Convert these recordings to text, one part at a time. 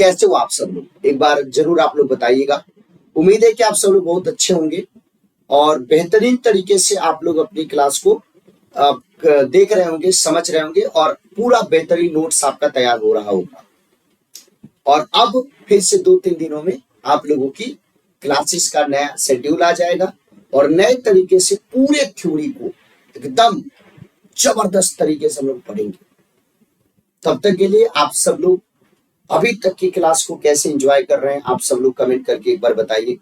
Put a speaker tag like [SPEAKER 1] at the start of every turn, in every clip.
[SPEAKER 1] कैसे हो आप सब लोग, एक बार जरूर आप लोग बताइएगा। उम्मीद है कि आप सब लोग बहुत अच्छे होंगे और बेहतरीन तरीके से आप लोग अपनी क्लास को देख रहे होंगे, समझ रहे होंगे और पूरा बेहतरीन नोट्स आपका तैयार हो रहा होगा। और अब फिर से 2-3 दिनों में आप लोगों की क्लासेस का नया शेड्यूल आ जाएगा और नए तरीके से पूरे थ्योरी को एकदम जबरदस्त तरीके से हम लोग पढ़ेंगे। तब तक के लिए आप सब लोग अभी तक की क्लास को कैसे एंजॉय कर रहे हैं, आप सब लोग कमेंट करके एक बार बताइए।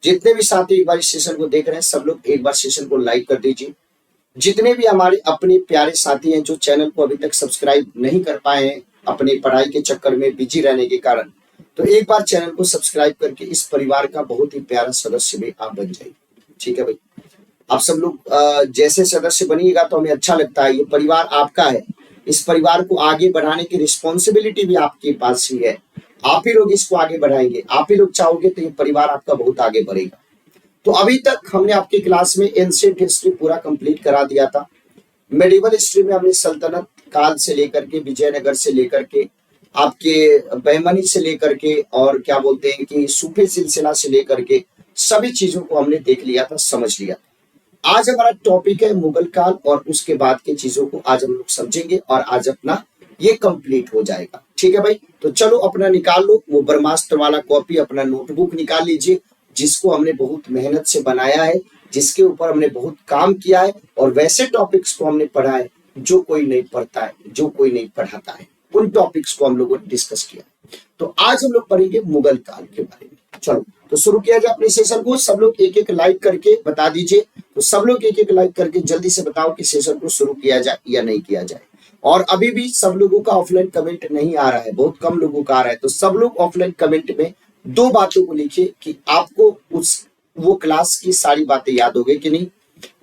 [SPEAKER 1] जितने भी साथी एक बार इस सेशन को देख रहे हैं, सब लोग एक बार सेशन को लाइक कर दीजिए। जितने भी हमारे अपने प्यारे साथी हैं जो चैनल को अभी तक सब्सक्राइब नहीं कर पाए हैं अपनी पढ़ाई के चक्कर में बिजी रहने के कारण, तो एक बार चैनल को सब्सक्राइब करके इस परिवार का बहुत ही प्यारा सदस्य भी आप बन जाइए। ठीक है भाई, आप सब लोग जैसे सदस्य बनिएगा तो हमें अच्छा लगता है। ये परिवार आपका है, इस परिवार को आगे बढ़ाने की रिस्पॉन्सिबिलिटी भी आपके पास ही है। आप ही लोग इसको आगे बढ़ाएंगे, आप ही लोग चाहोगे तो ये परिवार आपका बहुत आगे बढ़ेगा। तो अभी तक हमने आपकी क्लास में एंशिएंट हिस्ट्री पूरा कंप्लीट करा दिया था। मेडिवल हिस्ट्री में हमने सल्तनत काल से लेकर के, विजयनगर से लेकर के, आपके बहमनी से लेकर के और क्या बोलते हैं कि सूफी सिलसिला से लेकर के सभी चीजों को हमने देख लिया था, समझ लिया। आज हमारा टॉपिक है मुगल काल और उसके बाद की चीजों को आज हम लोग समझेंगे और आज अपना ये कंप्लीट हो जाएगा। ठीक है भाई, तो चलो अपना निकाल लो वो ब्रह्मास्त्र वाला कॉपी, अपना नोटबुक निकाल लीजिए जिसको हमने बहुत मेहनत से बनाया है, जिसके ऊपर हमने बहुत काम किया है और वैसे टॉपिक्स को हमने पढ़ा है जो कोई नहीं पढ़ता है, जो कोई नहीं पढ़ाता है, उन टॉपिक्स को हम लोगों ने डिस्कस किया। तो आज हम लोग पढ़ेंगे मुगल काल के बारे में। चलो तो शुरू किया जाए अपने सेशन को। सब लोग एक एक लाइक करके बता दीजिए। तो सब लोग एक एक लाइक करके जल्दी से बताओ कि सेशन को शुरू किया जाए या नहीं किया जाए। और अभी भी सब लोगों का ऑफलाइन कमेंट नहीं आ रहा है, बहुत कम लोगों का आ रहा है। तो सब लोग ऑफलाइन कमेंट में 2 बातों को लिखिए कि आपको वो क्लास की सारी बातें याद हो गई कि नहीं,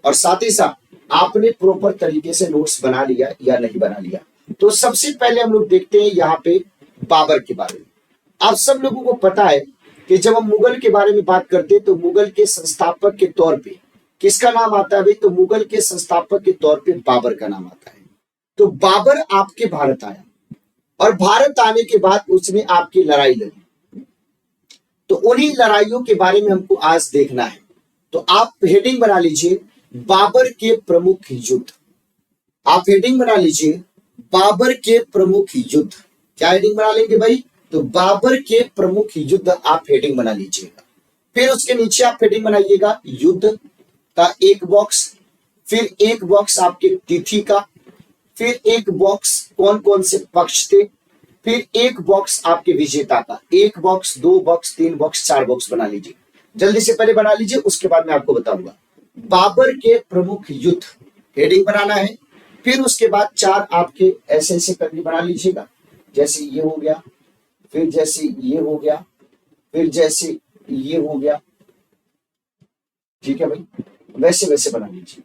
[SPEAKER 1] और साथ ही साथ आपने प्रॉपर तरीके से नोट्स बना लिया या नहीं बना लिया। तो सबसे पहले हम लोग देखते हैं यहाँ पे बाबर के बारे में। आप सब लोगों को पता है कि जब हम मुगल के बारे में बात करते हैं तो मुगल के संस्थापक के तौर पे किसका नाम आता है भाई? तो मुगल के संस्थापक के तौर पे बाबर का नाम आता है। तो बाबर आपके भारत आया और भारत आने के बाद उसने आपकी लड़ाई लड़ी। तो उन्हीं लड़ाइयों के बारे में हमको आज देखना है। तो आप हेडिंग बना लीजिए बाबर के प्रमुख युद्ध। आप हेडिंग बना लीजिए बाबर के प्रमुख युद्ध। क्या हेडिंग बना लेंगे भाई? तो बाबर के प्रमुख युद्ध आप हेडिंग बना लीजिएगा। फिर उसके नीचे आप हेडिंग बनाइएगा युद्ध का एक बॉक्स, फिर एक बॉक्स आपके तिथि का, फिर एक बॉक्स कौन कौन से पक्ष थे, फिर एक बॉक्स आपके विजेता का। 1 बॉक्स, 2 बॉक्स, 3 बॉक्स, 4 बॉक्स बना लीजिए। जल्दी से पहले बना लीजिए, उसके बाद मैं आपको बताऊंगा। बाबर के प्रमुख युद्ध हेडिंग बनाना है। फिर उसके बाद 4 आपके ऐसे ऐसे करके बना लीजिएगा, जैसे ये हो गया, फिर जैसे ये हो गया, फिर जैसे ये हो गया। ठीक है भाई, वैसे वैसे बना लीजिए।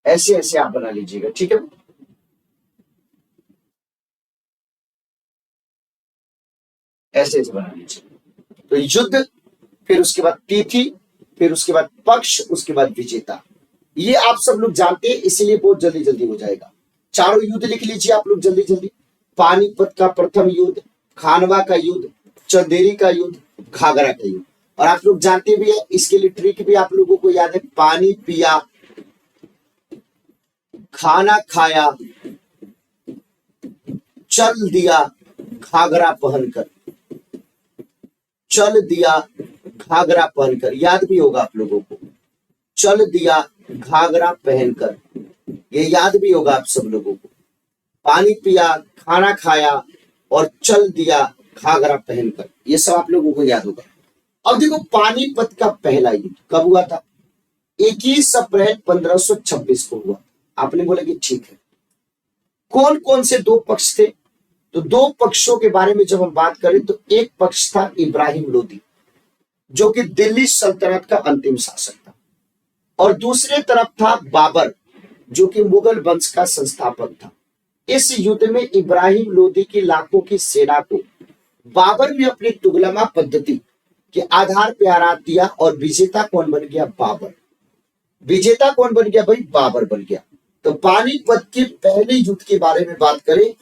[SPEAKER 1] ऐसे ऐसे आप बना लीजिएगा। ठीक है, ऐसे ऐसे बना लीजिए। तो युद्ध, फिर उसके बाद तिथि, फिर उसके बाद पक्ष, उसके बाद विजेता। ये आप सब लोग जानते हैं, इसीलिए बहुत जल्दी जल्दी हो जाएगा। चारों युद्ध लिख लीजिए आप लोग जल्दी जल्दी। पानीपत का प्रथम युद्ध, खानवा का युद्ध, चंदेरी का युद्ध, घाघरा का युद्ध। और आप लोग जानते भी है, इसके लिए ट्रिक भी आप लोगों को याद है। पानी पिया, खाना खाया, चल दिया घाघरा पहनकर, चल दिया घाघरा पहनकर। याद भी होगा आप लोगों को, चल दिया घाघरा पहनकर, ये याद भी होगा आप सब लोगों को। पानी पिया, खाना खाया और चल दिया घाघरा पहनकर, ये सब आप लोगों को याद होगा। अब देखो, पानीपत का पहला युद्ध कब हुआ था? 21 अप्रैल 1526 को हुआ। आपने बोला कि ठीक है। कौन कौन से 2 पक्ष थे? तो 2 पक्षों के बारे में जब हम बात करें तो एक पक्ष था इब्राहिम लोदी, जो कि दिल्ली सल्तनत का अंतिम शासक था, और दूसरे तरफ था बाबर, जो कि मुगल वंश का संस्थापक था। इस युद्ध में इब्राहिम लोदी की लाखों की सेना को बाबर ने अपनी तुगलमा पद्धति के आधार पर हरा दिया और विजेता कौन बन गया? बाबर। विजेता कौन बन गया भाई? बाबर बन गया। तो पानीपत के पहले युद्ध के बारे में बात करें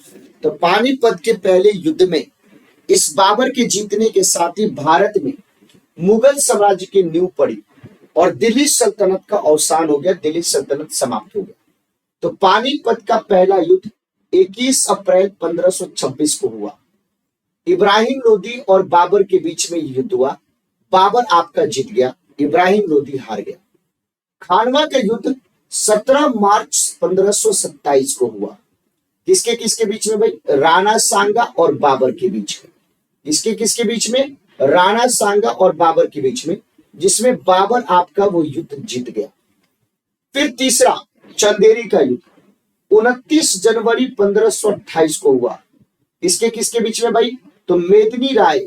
[SPEAKER 1] तो पानीपत के पहले युद्ध में इस बाबर के जीतने के साथ ही भारत में मुगल साम्राज्य की नींव पड़ी और दिल्ली सल्तनत का अवसान हो गया, दिल्ली सल्तनत समाप्त हो गया। तो पानीपत का पहला युद्ध 21 अप्रैल 1526 को हुआ। इब्राहिम लोदी और बाबर के बीच में युद्ध हुआ। बाबर आपका जीत गया, इब्राहिम लोदी हार गया। खानवा का युद्ध 17 मार्च 1527 को हुआ। किसके किसके बीच में भाई? राणा सांगा और बाबर के बीच में। किसके किसके बीच में? राणा सांगा और बाबर के बीच में, जिसमें बाबर आपका वो युद्ध जीत गया। फिर तीसरा चंदेरी का युद्ध 29 जनवरी 1528 को हुआ। किसके किसके बीच में भाई? तो मेदिनी राय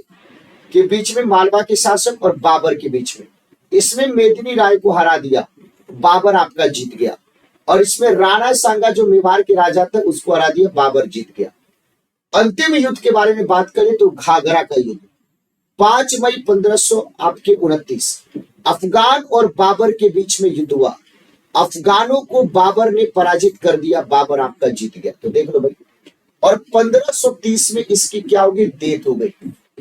[SPEAKER 1] के बीच में, मालवा के शासक और बाबर के बीच में। इसमें मेदिनी राय को हरा दिया, बाबर आपका जीत गया। और इसमें राणा सांगा जो मेवाड़ के राजा थे उसको हरा दिया, बाबर जीत गया। अंतिम युद्ध के बारे में बात करें तो घाघरा का युद्ध 5 मई 1529 अफगान और बाबर के बीच में युद्ध हुआ। अफगानों को बाबर ने पराजित कर दिया, बाबर आपका जीत गया। तो देख लो भाई। और 1530 में इसकी क्या होगी? डेथ हो गई।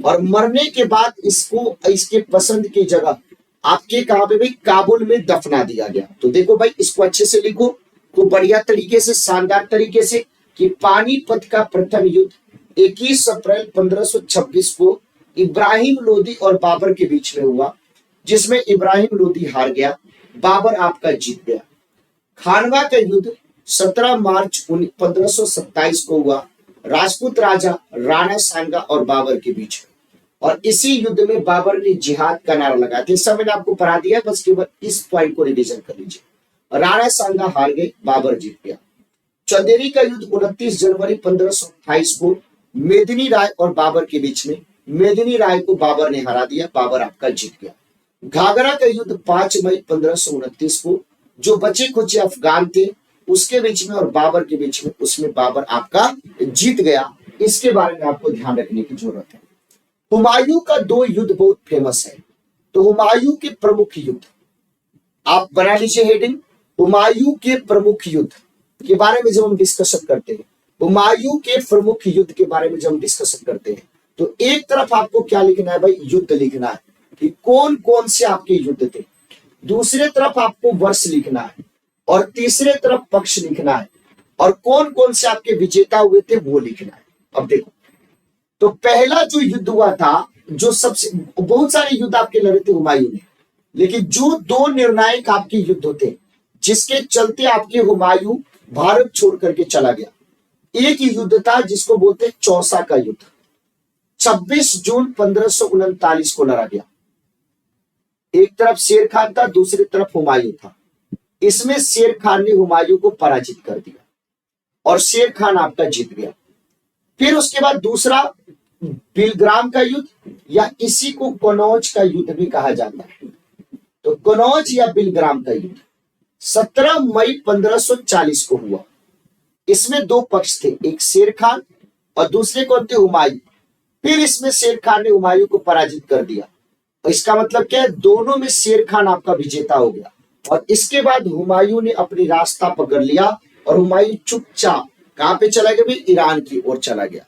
[SPEAKER 1] और मरने के बाद इसको इसके पसंद की जगह आपके कहां पे भाई? काबुल में दफना दिया गया। तो देखो भाई, इसको अच्छे से लिखो तो बढ़िया तरीके से, शानदार तरीके से, कि पानीपत का प्रथम युद्ध 21 अप्रैल 1526 को इब्राहिम लोदी और बाबर के बीच में हुआ, जिसमें इब्राहिम लोदी हार गया, बाबर आपका जीत गया। खानवा का युद्ध 17 मार्च 1527 को हुआ, राजपूत राजा राणा सांगा और बाबर के बीच में। और इसी युद्ध में बाबर ने जिहाद का नारा लगाया था। इस समय मैंने आपको पढ़ा दिया, बस केवल इस पॉइंट को रिवीजन कर लीजिए। राणा सांगा हार गए, बाबर जीत गया। चंदेरी का युद्ध 29 जनवरी 1528 को मेदिनी राय और बाबर के बीच में, मेदिनी राय को बाबर ने हरा दिया, बाबर आपका जीत गया। घाघरा का युद्ध 5 मई 1529 को जो बचे खुचे अफगान थे उसके बीच में और बाबर के बीच में, उसमें बाबर आपका जीत गया। इसके बारे में आपको ध्यान रखने की जरूरत है। हुमायूं का 2 युद्ध बहुत फेमस है। तो हुमायूं के प्रमुख युद्ध आप बना लीजिए हेडिंग, हुमायूं के प्रमुख युद्ध के बारे में जब हम डिस्कशन करते हैं, हुमायूं के प्रमुख युद्ध के बारे में जब हम डिस्कशन करते हैं, तो एक तरफ आपको क्या लिखना है भाई? युद्ध लिखना है कि कौन कौन से आपके युद्ध थे। दूसरे तरफ आपको वर्ष लिखना है और तीसरे तरफ पक्ष लिखना है और कौन कौन से आपके विजेता हुए थे वो लिखना है। अब देखो, तो पहला जो युद्ध हुआ था, जो सबसे बहुत सारे युद्ध आपके लड़े थे हुमायूं ने, लेकिन जो 2 निर्णायक आपके युद्ध थे जिसके चलते आपके हुमायूं भारत छोड़ करके चला गया, एक युद्ध था जिसको बोलते चौसा का युद्ध। 26 जून 1539 को लड़ा गया। एक तरफ शेर खान था, दूसरी तरफ हुमायूं था। इसमें शेर खान ने हुमायूं को पराजित कर दिया और शेर खान आपका जीत गया। फिर उसके बाद दूसरा बिलग्राम का युद्ध, या इसी को कनौज का युद्ध भी कहा जाता है। तो कनौज या बिलग्राम का युद्ध 17 मई 1540 को हुआ। इसमें 2 पक्ष थे, एक शेर खान और दूसरे कौन थे? हुमायूं। फिर इसमें शेर खान ने हुमायूं को पराजित कर दिया। और इसका मतलब क्या है? दोनों में शेर खान आपका विजेता हो गया। और इसके बाद हुमायूं ने अपनी रास्ता पकड़ लिया और हुमायूं चुपचाप कहां पे चला गया भाई? ईरान की ओर चला गया।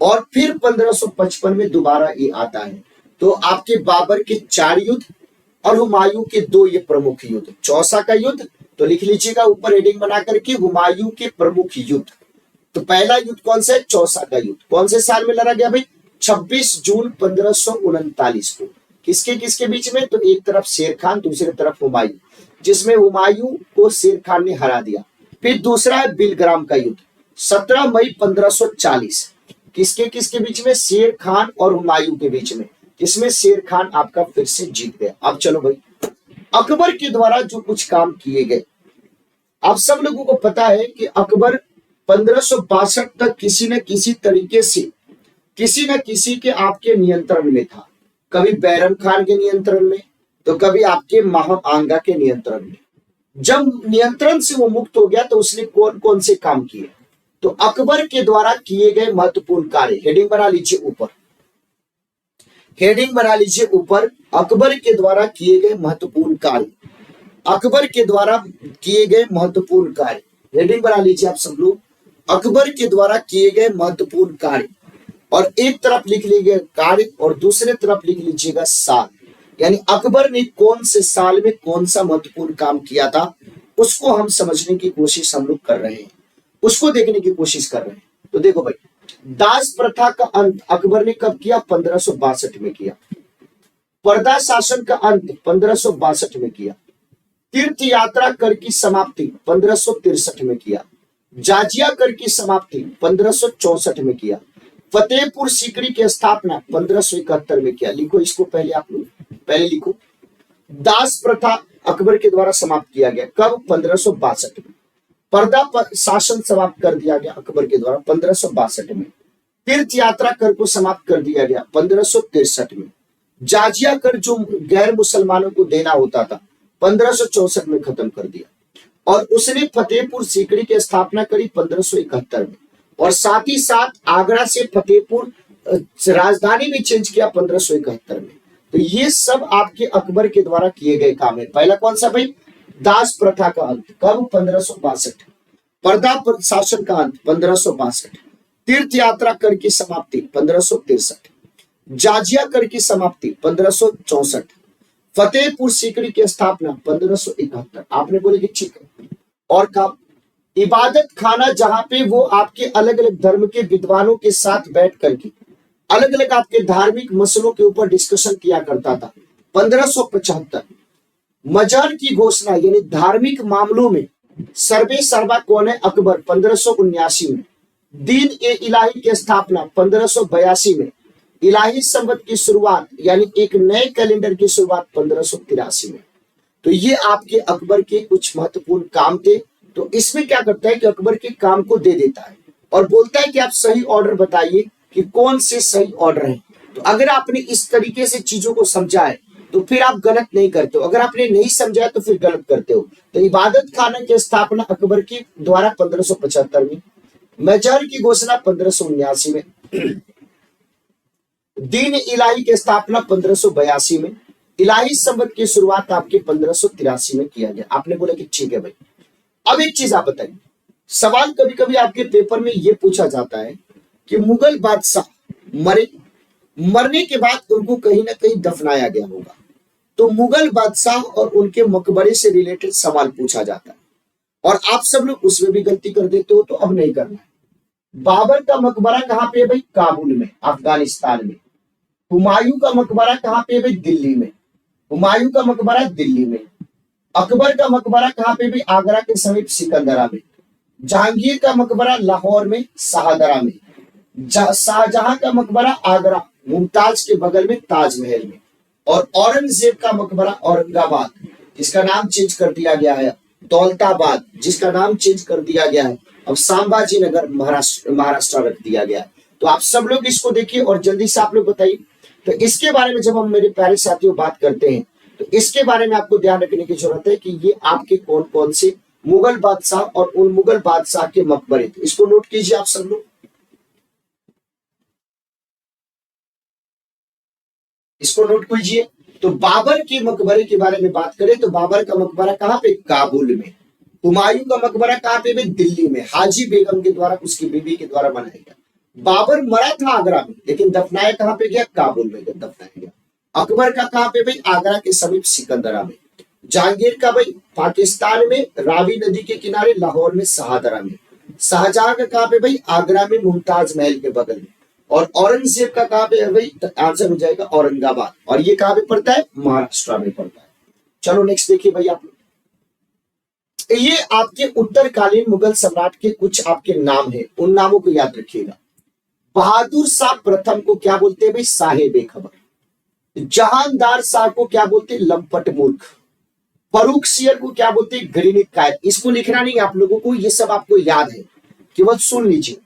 [SPEAKER 1] और फिर 1555 में दोबारा ये आता है। तो आपके बाबर के 4 युद्ध और हुमायूं के 2 ये प्रमुख युद्ध। चौसा का युद्ध तो लिख लीजिएगा ऊपर हेडिंग बना करके, हुमायूं के प्रमुख युद्ध। तो पहला युद्ध कौन सा है? चौसा का युद्ध। कौन से साल में लड़ा गया भाई? 26 जून 1539 को। किसके किसके बीच में? तो एक तरफ शेर खान, दूसरी तरफ हुमायूं, जिसमें हुमायूं को शेर खान ने हरा दिया। फिर दूसरा है बिलग्राम का युद्ध 17 मई 1540। किसके किसके बीच में? शेर खान और हुमायूं के बीच में, जिसमें शेर खान आपका फिर से जीत गया। अब चलो भाई, अकबर के द्वारा जो कुछ काम किए गए, आप सब लोगों को पता है कि अकबर 1562 तक किसी न किसी तरीके से किसी न किसी के आपके नियंत्रण में था। कभी बैरम खान के नियंत्रण में, तो कभी आपके माहम आंगा के नियंत्रण में। जब नियंत्रण से वो मुक्त हो गया तो उसने कौन कौन से काम किए? तो अकबर के द्वारा किए गए महत्वपूर्ण कार्य, हेडिंग बना लीजिए ऊपर, हेडिंग बना लीजिए ऊपर, अकबर के द्वारा किए गए महत्वपूर्ण कार्य। अकबर के द्वारा किए गए महत्वपूर्ण कार्य हेडिंग बना लीजिए आप सब लोग, अकबर के द्वारा किए गए महत्वपूर्ण कार्य। और एक तरफ लिख लीजिए कार्य और दूसरे तरफ लिख लीजिएगा साल, यानी अकबर ने कौन से साल में कौन सा महत्वपूर्ण काम किया था, उसको हम समझने की कोशिश हम लोग कर रहे हैं, उसको देखने की कोशिश कर रहे हैं। तो देखो भाई, दास प्रथा का अंत अकबर ने कब किया? 1562 में किया। पर्दा शासन का अंत 1562 में किया। तीर्थ यात्रा कर की समाप्ति 1563 में किया। जाजिया कर की समाप्ति 1564 में किया। फतेहपुर सीकरी की स्थापना 1571 में किया। लिखो इसको पहले, आप लोग पहले लिखो, दास प्रथा अकबर के द्वारा समाप्त किया गया कब? 1562 में। पर्दा शासन समाप्त कर दिया गया अकबर के द्वारा 1562 में। तीर्थ यात्रा कर को समाप्त कर दिया गया 1563 में। जाजिया कर जो गैर मुसलमानों को देना होता था 1564 में खत्म कर दिया। और उसने फतेहपुर सीकरी की स्थापना करी 1571 में। और साथ ही साथ आगरा से फतेहपुर राजधानी भी चेंज किया 1571 में। तो ये सब आपके अकबर के द्वारा किए गए काम है। पहला कौन सा भाई? दास प्रथा का अंत कब? 1562। पर्दा शासन का अंत 1562। तीर्थ यात्रा कर की समाप्ति 1563। जाजिया कर की समाप्ति 1564। फतेहपुर सीकरी की स्थापना 1571। आपने बोले कि ठीक है। और काम इबादत खाना, जहां पे वो आपके अलग अलग धर्म के विद्वानों के साथ बैठ करके अलग अलग आपके धार्मिक मसलों के ऊपर डिस्कशन किया करता था 1575। मजहर की घोषणा यानी धार्मिक मामलों में सर्वे सर्वा कौन है? अकबर 1579 में। दीन ए इलाही की स्थापना 1582 में। इलाही संवत की शुरुआत यानी एक नए कैलेंडर की शुरुआत 1583 में। तो ये आपके अकबर के कुछ महत्वपूर्ण काम थे। तो इसमें क्या करता है कि अकबर के काम को दे देता है और बोलता है कि आप सही ऑर्डर बताइए कि कौन से सही ऑर्डर है। तो अगर आपने इस तरीके से चीजों को समझा है तो फिर आप गलत नहीं करते हो, अगर आपने नहीं समझा है तो फिर गलत करते हो। तो इबादत खाना की स्थापना अकबर के द्वारा 1575 में। मजहर की घोषणा 1579 में। दीन इलाही की स्थापना 1582 में। इलाही संवत की शुरुआत आपके 1583 में किया गया। आपने बोला कि ठीक है भाई। अब एक चीज आप बताइए, सवाल कभी कभी आपके पेपर में यह पूछा जाता है कि मुगल बादशाह मरने के बाद उनको कहीं ना कहीं दफनाया गया होगा, तो मुगल बादशाह और उनके मकबरे से रिलेटेड सवाल पूछा जाता है और आप सब लोग उसमें भी गलती कर देते हो, तो अब नहीं करना है। बाबर का मकबरा कहां पे है भाई? काबुल में, अफगानिस्तान में। हुमायूं का मकबरा कहां पे है भाई? दिल्ली में। हुमायूं का मकबरा दिल्ली में। अकबर का मकबरा कहां पे भी? आगरा के समीप सिकंदरा में। जहांगीर का मकबरा लाहौर में शाहदरा में। शाहजहां का मकबरा आगरा, मुमताज के बगल में ताजमहल में। और औरंगजेब का मकबरा औरंगाबाद, जिसका नाम चेंज कर दिया गया है दौलताबाद, जिसका नाम चेंज कर दिया गया है अब संभाजी नगर महाराष्ट्र रख दिया गया है। तो आप सब लोग इसको देखिए और जल्दी से आप लोग बताइए। तो इसके बारे में जब हम मेरे प्यारे साथियों बात करते हैं तो इसके बारे में आपको ध्यान रखने की जरूरत है कि ये आपके कौन कौन से मुगल बादशाह और उन मुगल बादशाह के मकबरे थे। इसको नोट कीजिए आप सब लोग, इसको नोट कीजिए। तो बाबर के मकबरे के बारे में बात करें तो बाबर का मकबरा कहां पे? काबुल में। हुमायूं का मकबरा कहां पे? दिल्ली में, हाजी बेगम के द्वारा, उसकी बीबी के द्वारा बनाया गया। बाबर मरा था आगरा में, लेकिन दफनाया कहां पे गया? काबुल में दफनाया गया। अकबर का कहां पे भाई? आगरा के समीप सिकंदरा में। जहांगीर का भाई पाकिस्तान में, रावी नदी के किनारे, लाहौर में, शाहदरा में। शाहजहां का कहां पे भाई? आगरा में, मुमताज महल के बगल में। और औरंगजेब का कहां पे है भाई? आंसर हो जाएगा औरंगाबाद। और ये कहां पे पड़ता है? महाराष्ट्र में पड़ता है। चलो नेक्स्ट देखिए भाई आप लोग, ये आपके उत्तरकालीन मुगल सम्राट के कुछ आपके नाम हैं, उन नामों को याद रखिएगा। बहादुर शाह प्रथम को क्या बोलते हैं भाई? साहेब बेखबर। जहांदार शाह को क्या बोलते हैं? लंपट मूर्ख। फरूख सियर को क्या बोलते हैं? घृणित कायर। इसको लिखना नहीं आप लोगों को, ये सब आपको याद है, केवल सुन लीजिए।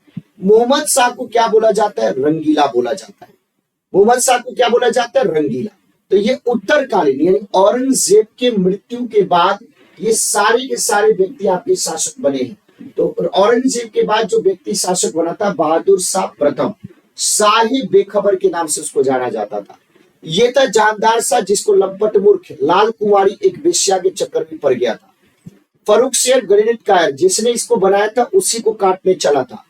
[SPEAKER 1] मोहम्मद शाह को क्या बोला जाता है? रंगीला बोला जाता है। मोहम्मद शाह को क्या बोला जाता है? रंगीला। तो ये उत्तरकालीन यानी औरंगजेब के मृत्यु के बाद ये सारे के सारे व्यक्ति आपके शासक बने हैं। तो औरंगजेब के बाद जो व्यक्ति शासक बना था बहादुर शाह प्रथम, शाही बेखबर के नाम से उसको जाना जाता था। ये था जानदार शाह, जिसको लंपट मूर्ख, लाल कुमारी एक वेश्या के चक्कर में पड़ गया था। फर्रुखसियर गणितकार जिसने इसको बनाया था उसी को काटने चला था।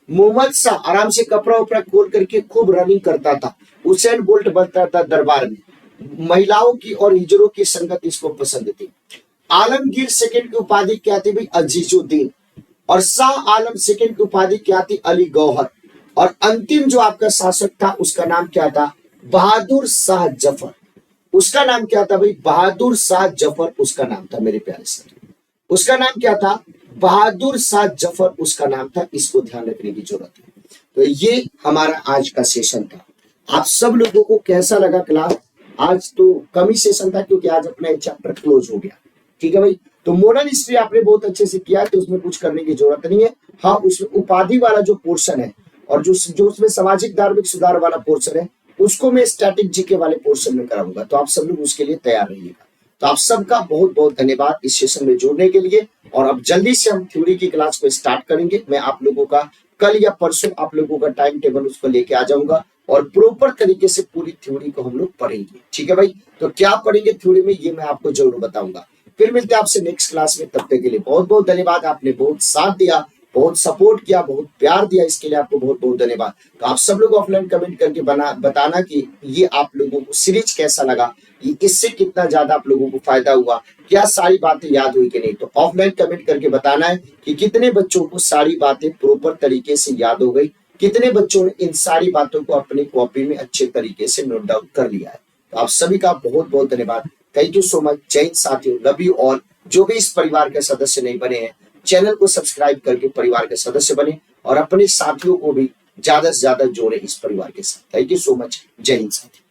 [SPEAKER 1] मोहम्मद शाह आराम से कपड़ा उपड़ा खोल करके खूब रनिंग करता था। हुसैन बोल्ट बनता था दरबार में। महिलाओं की और हिजरों की संगत इसको पसंद थी। आलमगीर सेकंड की उपाधि क्या थी भाई? अजीजुद्दीन। और शाह आलम सेकंड की उपाधि क्या थी? अली गौहर। और अंतिम जो आपका शासक था उसका नाम क्या था? बहादुर शाह जफर। उसका नाम क्या था भाई? बहादुर शाह जफर उसका नाम था मेरे प्यारे सर। उसका नाम क्या था? बहादुर शाह जफर उसका नाम था। इसको ध्यान रखने की जरूरत है। तो ये हमारा आज का सेशन था। आप सब लोगों को कैसा लगा क्लास? आज तो कम ही सेशन था क्योंकि आज अपना चैप्टर क्लोज हो गया। ठीक है भाई। तो मॉडर्न हिस्ट्री आपने बहुत अच्छे से किया तो उसमें कुछ करने की जरूरत नहीं है। हाँ, उसमें उपाधि वाला जो पोर्शन है और जो उसमें सामाजिक धार्मिक सुधार वाला पोर्शन है उसको मैं स्टैटिक जीके वाले पोर्शन में कराऊंगा। तो आप सब लोग उसके लिए तैयार रहिएगा। तो आप सबका बहुत बहुत धन्यवाद इस सेशन में जुड़ने के लिए। और अब जल्दी से हम थ्योरी की क्लास को स्टार्ट करेंगे। मैं आप लोगों का कल या परसों आप लोगों का टाइम टेबल उसको लेके आ जाऊंगा और प्रॉपर तरीके से पूरी थ्योरी को हम लोग पढ़ेंगे। ठीक है भाई। तो क्या पढ़ेंगे थ्योरी में ये मैं आपको जरूर बताऊंगा। फिर मिलते हैं आपसे नेक्स्ट क्लास में। तब तक के लिए बहुत बहुत धन्यवाद। आपने बहुत साथ दिया, बहुत सपोर्ट किया, बहुत प्यार दिया, इसके लिए आपको बहुत बहुत धन्यवाद। तो आप सब लोग ऑफलाइन कमेंट करके बताना कि ये आप लोगों को सीरीज कैसा लगा, ये इससे कितना ज्यादा आप लोगों को फायदा हुआ, क्या सारी बातें याद हुई कि नहीं। तो ऑफलाइन कमेंट करके बताना है कि कितने बच्चों को सारी बातें प्रॉपर तरीके से याद हो गई, कितने बच्चों ने इन सारी बातों को अपनी कॉपी में अच्छे तरीके से नोट डाउन कर लिया है। तो आप सभी का बहुत बहुत धन्यवाद। Thank you so much. जय हिंद साथियों, लव यू ऑल। जो भी इस परिवार के सदस्य नहीं बने हैं चैनल को सब्सक्राइब करके परिवार के सदस्य बने और अपने साथियों को भी ज्यादा से ज्यादा जोड़े इस परिवार के साथ। Thank you so much. जय हिंद साथियों।